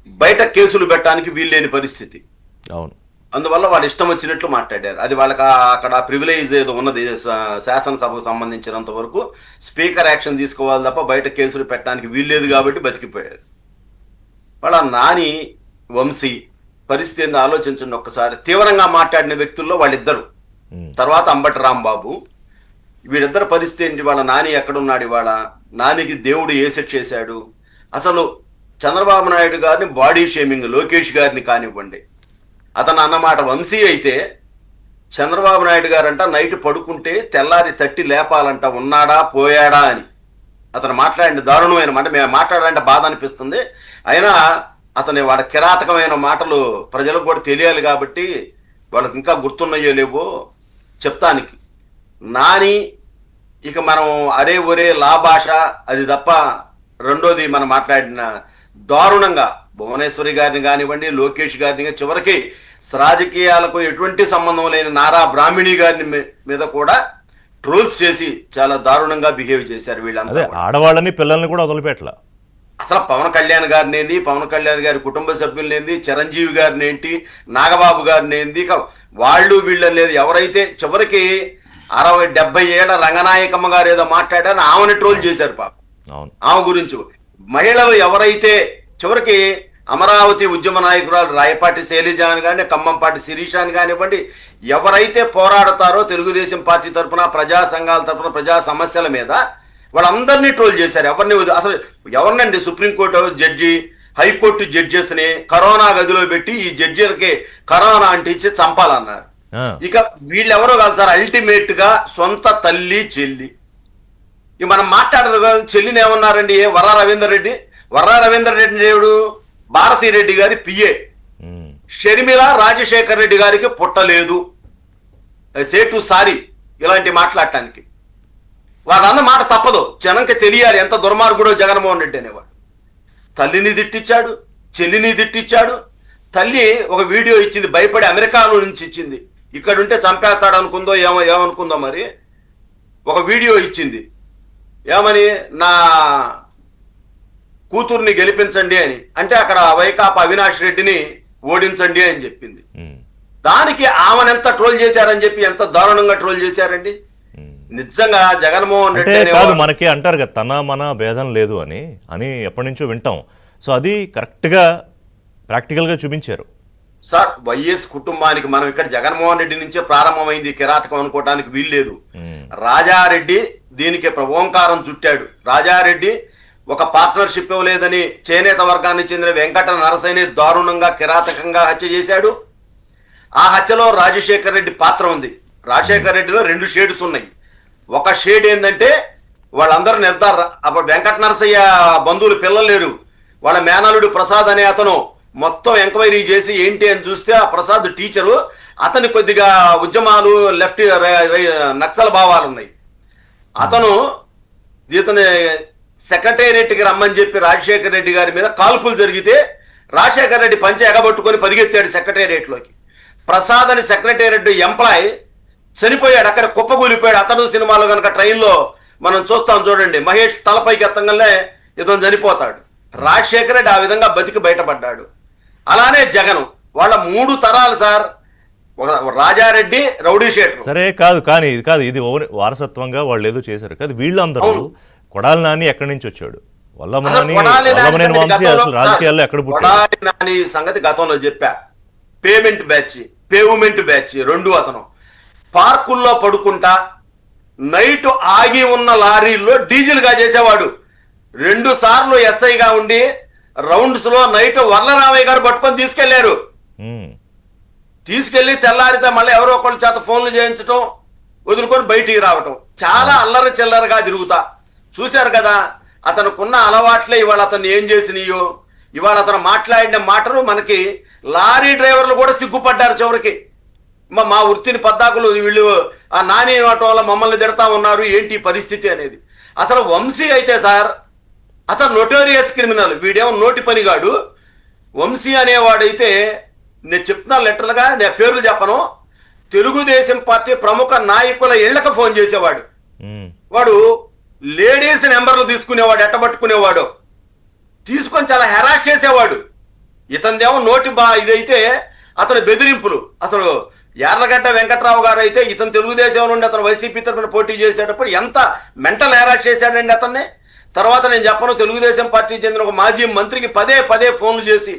బయట కేసులు పెట్టడానికి వీల్లేని పరిస్థితి. అవును. అందువల్ల వాళ్ళు ఇష్టం వచ్చినట్లు మాట్లాడారు. అది వాళ్ళకి అక్కడ ప్రివిలేజ్ ఏదో ఉన్నది. శాసనసభకు సంబంధించినంత వరకు స్పీకర్ యాక్షన్ తీసుకోవాలి తప్ప బయట కేసులు పెట్టడానికి వీల్లేదు కాబట్టి బతికిపోయారు. వాళ్ళ నాని వంశీ పరిస్థితి ఏందో ఆలోచించండి ఒక్కసారి. తీవ్రంగా మాట్లాడిన వ్యక్తుల్లో వాళ్ళిద్దరు, తర్వాత అంబటి రాంబాబు, వీళ్ళిద్దరు పరిస్థితి ఏంటి? వాళ్ళ నాని ఎక్కడున్నాడు? ఇవాళ నానికి దేవుడు ఏ శిక్ష చేశాడు? అసలు చంద్రబాబు నాయుడు గారిని బాడీ షేమింగ్, లోకేష్ గారిని కానివ్వండి, అతను అన్నమాట వంశీ అయితే చంద్రబాబు నాయుడు గారంట నైట్ పడుకుంటే తెల్లారి తట్టి లేపాలంట, ఉన్నాడా పోయాడా అని. అతను మాట్లాడిన దారుణమైన మాట. మేము మాట్లాడాలంటే బాధ అనిపిస్తుంది. అయినా అతని వాడి కిరాతకమైన మాటలు ప్రజలకు కూడా తెలియాలి కాబట్టి వాళ్ళకి ఇంకా గుర్తున్నాయో లేవో చెప్తానికి. నాని ఇక మనం అరే ఒరే లా భాష అది తప్ప రెండోది మనం మాట్లాడిన దారుణంగా భువనేశ్వరి గారిని కానివ్వండి, లోకేష్ గారిని, చివరికి రాజకీయాలకు ఎటువంటి సంబంధం లేని నారా బ్రాహ్మణి గారిని మీద కూడా ట్రోల్స్ చేసి చాలా దారుణంగా బిహేవ్ చేశారు వీళ్ళంతా. ఆడవాళ్ళని పిల్లల్ని కూడా వదిలిపెట్టలా. అసలు పవన్ కళ్యాణ్ గారిని ఏంది, పవన్ కళ్యాణ్ గారి కుటుంబ సభ్యులు ఏంది, చిరంజీవి గారిని ఏంటి, నాగబాబు గారిని ఏంది, వాళ్ళు వీళ్ళని లేదు. ఎవరైతే చివరికి 60-70 ఏళ్ల రంగనాయకమ్మ గారు ఏదో మాట్లాడారని ఆమెను ట్రోల్ చేశారు పాప. ఆమె గురించి మహిళలు ఎవరైతే చివరికి అమరావతి ఉద్యమ నాయకురాలు రాయపాటి శైలజ అని కానీ, ఖమ్మంపాటి శిరీష అని కానివ్వండి, ఎవరైతే పోరాడతారో తెలుగుదేశం పార్టీ తరఫున, ప్రజా సంఘాల తరఫున, ప్రజా సమస్యల మీద వాళ్ళందరినీ ట్రోల్ చేశారు. అసలు ఎవరినండి? సుప్రీంకోర్టు జడ్జి, హైకోర్టు జడ్జెస్ని కరోనా గదిలో పెట్టి ఈ జడ్జిలకి కరోనా అంటించి చంపాలన్నారు. ఇక వీళ్ళెవరో కాదు సార్, అల్టిమేట్ గా సొంత తల్లి చెల్లి. ఇక మనం మాట్లాడదు చెల్లిని ఏమన్నారండి? వర్రా రవీందర్ రెడ్డి. వర్రా రవీందర్ రెడ్డి దేవుడు భారతీరెడ్డి గారి పిఏ. షర్మిల రాజశేఖర్ రెడ్డి గారికి పుట్టలేదు. సేటు సారీ ఇలాంటి మాట్లాడటానికి. వాడన్న మాట తప్పదు, జనంకి తెలియాలి ఎంత దుర్మార్గుడో జగన్మోహన్ రెడ్డి అనేవాడు. తల్లిని తిట్టించాడు, చెల్లిని తిట్టించాడు. తల్లి ఒక వీడియో ఇచ్చింది, భయపడి అమెరికాలో నుంచి ఇచ్చింది. ఇక్కడుంటే చంపేస్తాడు అనుకుందో ఏమనుకుందో మరి. ఒక వీడియో ఇచ్చింది ఏమని, నా కూతుర్ని గెలిపించండి అని. అంటే అక్కడ వైకాపా అవినాష్ రెడ్డిని ఓడించండి అని చెప్పింది. దానికి ఆమెనెంత ట్రోల్ చేశారని చెప్పి ఎంత దారుణంగా ట్రోల్ చేశారండి. నిజంగా జగన్మోహన్ రెడ్డి కాదు, మనకి అంటారు కదా తన మన భేదం లేదు అని అని ఎప్పటి నుంచో వింటాం. సో అది కరెక్ట్గా ప్రాక్టికల్గా చూపించారు సార్. వైఎస్ కుటుంబానికి మనం ఇక్కడ జగన్మోహన్ రెడ్డి నుంచే ప్రారంభమైంది కిరాతకం అనుకోవటానికి వీల్లేదు. రాజారెడ్డి దీనికి ఓంకారం చుట్టాడు. రాజారెడ్డి ఒక పార్ట్నర్షిప్ ఇవ్వలేదని చేనేత వర్గానికి చెందిన వెంకట నరసయ్యని దారుణంగా కిరాతకంగా హత్య చేశాడు. ఆ హత్యలో రాజశేఖర్ రెడ్డి పాత్ర ఉంది. రాజశేఖర్ రెడ్డిలో 2 షేడ్స్ ఉన్నాయి. ఒక షేడ్ ఏంటంటే వాళ్ళందరూ అప్పుడు వెంకట నరసయ్య బంధువులు పిల్లలు లేరు. వాళ్ళ మేనలుడు ప్రసాద్ అనే అతను మొత్తం ఎంక్వైరీ చేసి ఏంటి అని చూస్తే ఆ ప్రసాద్ టీచరు, అతని కొద్దిగా ఉద్యమాలు లెఫ్ట్ నక్సల్ భావాలు ఉన్నాయి. ఇతని సెక్రటేరియట్కి రమ్మని చెప్పి రాజశేఖర్ రెడ్డి గారి మీద కాల్పులు జరిగితే రాజశేఖర్ రెడ్డి పంచె ఎగబట్టుకొని పరిగెత్తాడు సెక్రటేరియట్లోకి. ప్రసాద్ అని సెక్రటేరియట్ ఎంప్లాయ్ చనిపోయాడు, అక్కడ కుప్పగూలిపోయాడు. అతడు సినిమాలో కనుక ట్రైన్లో మనం చూస్తాం చూడండి, మహేష్ తలపైకి ఎత్తంగానే ఇతను చనిపోతాడు. రాజశేఖర్ రెడ్డి ఆ విధంగా బతికి బయటపడ్డాడు. అలానే జగన్ వాళ్ళ 3 తరాలు సార్. Rajareddy rowdy sheeter. సరే కాదు, కానీ ఇది కాదు, ఇది వారసత్వంగా వాళ్ళు ఏదో చేశారు కాదు. వీళ్ళందరూ కొడాలి నాని ఎక్కడి నుంచి వచ్చాడు? రాజకీయాల్లో ఎక్కడ కొడాలి నాని సంగతి గతంలో చెప్పా. పేమెంట్ బ్యాచ్ 2 అతను పార్కుల్లో పడుకుంటా నైట్ ఆగి ఉన్న లారీల్లో డీజిల్ గా చేసేవాడు. 2 సార్లు ఎస్ఐగా ఉండి రౌండ్స్ లో నైట్ వర్లరామయ్య గారు పట్టుకొని తీసుకెళ్లి తెల్లారితే మళ్ళీ ఎవరో ఒకళ్ళ చేత ఫోన్లు చేయించడం, వదులుకొని బయటికి రావటం. చాలా అల్లరి చిల్లరగా తిరుగుతా చూశారు కదా. అతనుకున్న అలవాట్లే ఇవాళ అతను ఏం చేసినాయో. ఇవాళ అతను మాట్లాడిన మాటలు మనకి లారీ డ్రైవర్లు కూడా సిగ్గుపడ్డారు చివరికి. మా వృత్తిని పద్దాకులు వీళ్ళు ఆ నాని వాటి వల్ల మమ్మల్ని తిడతా ఉన్నారు, ఏంటి పరిస్థితి అనేది. అసలు వంశీ అయితే సార్ అతను నోటోరియస్ క్రిమినల్, వీడేమో నోటి పనిగాడు. వంశీ అనేవాడైతే నేను చెప్తున్నా లెటర్లుగా, నేను పేర్లు చెప్పను, తెలుగుదేశం పార్టీ ప్రముఖ నాయకుల ఇళ్లకు ఫోన్ చేసేవాడు. వాడు లేడీస్ నెంబర్లు తీసుకునేవాడు, ఎట్టబట్టుకునేవాడు, తీసుకొని చాలా హెరాస్ చేసేవాడు. ఇతనిదేమో ఇదైతే అతని బెదిరింపులు. అసలు యార్లగడ్డ వెంకట్రావు గారు అయితే ఇతను తెలుగుదేశం నుండి అతను వైసీపీ తరఫున పోటీ చేసేటప్పుడు ఎంత మెంటల్ హెరాస్ చేశాడండి అతన్ని. తర్వాత నేను చెప్పను, తెలుగుదేశం పార్టీకి చెందిన ఒక మాజీ మంత్రికి పదే ఫోన్లు చేసి,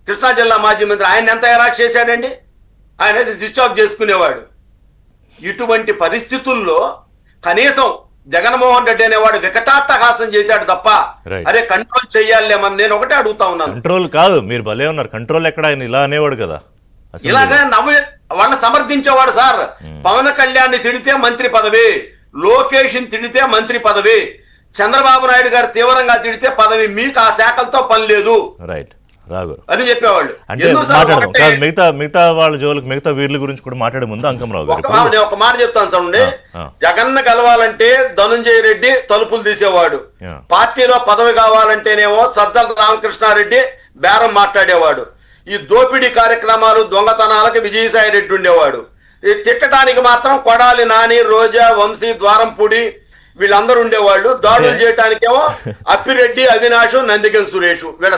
కృష్ణా జిల్లా మాజీ మంత్రి, ఆయన ఎంత హెరాస్ చేశాడండి. ఆయన అయితే స్విచ్ ఆఫ్ చేసుకునేవాడు. ఇటువంటి పరిస్థితుల్లో కనీసం జగన్మోహన్ రెడ్డి అనేవాడు వికటాట్టహాసం చేశాడు తప్ప అరే కంట్రోల్ చెయ్యాలేమని నేను ఒకటే అడుగుతా ఉన్నాను. కంట్రోల్ కాదు, మీరు భలే ఉన్నారు. కంట్రోల్ ఎక్కడ, ఆయన ఇలా అనేవాడు కదా, ఇలాగే వాళ్ళని సమర్థించేవాడు సార్. పవన్ కళ్యాణ్ తిడితే మంత్రి పదవి, లోకేష్ తిడితే మంత్రి పదవి, చంద్రబాబు నాయుడు గారు తీవ్రంగా తిడితే పదవి, మీకు ఆ శాఖలతో పని లేదు రైట్ రాఘురు అని చెప్పేవాళ్ళు. మిగతా వాళ్ళ జోలికి మిగతా వీర్ల గురించి కూడా మాట్లాడే ముందు అంకమరావు గారు నేను ఒక మాట చెప్తాను చూడండి. జగన్ గెలవాలంటే ధనుంజయ రెడ్డి తలుపులు తీసేవాడు, పార్టీలో పదవి కావాలంటేనేమో సజ్జల రామకృష్ణారెడ్డి బేరం మాట్లాడేవాడు, ఈ దోపిడీ కార్యక్రమాలు దొంగతనాలకు విజయసాయి రెడ్డి ఉండేవాడు, ఈ తిట్టడానికి మాత్రం కొడాలి నాని, రోజా, వంశీ, ద్వారంపూడి వీళ్ళందరూ ఉండేవాళ్ళు, దాడులు చేయటానికేమో అప్పిరెడ్డి, అవినాష్, నందిగన్ సురేష్ వీళ్ళ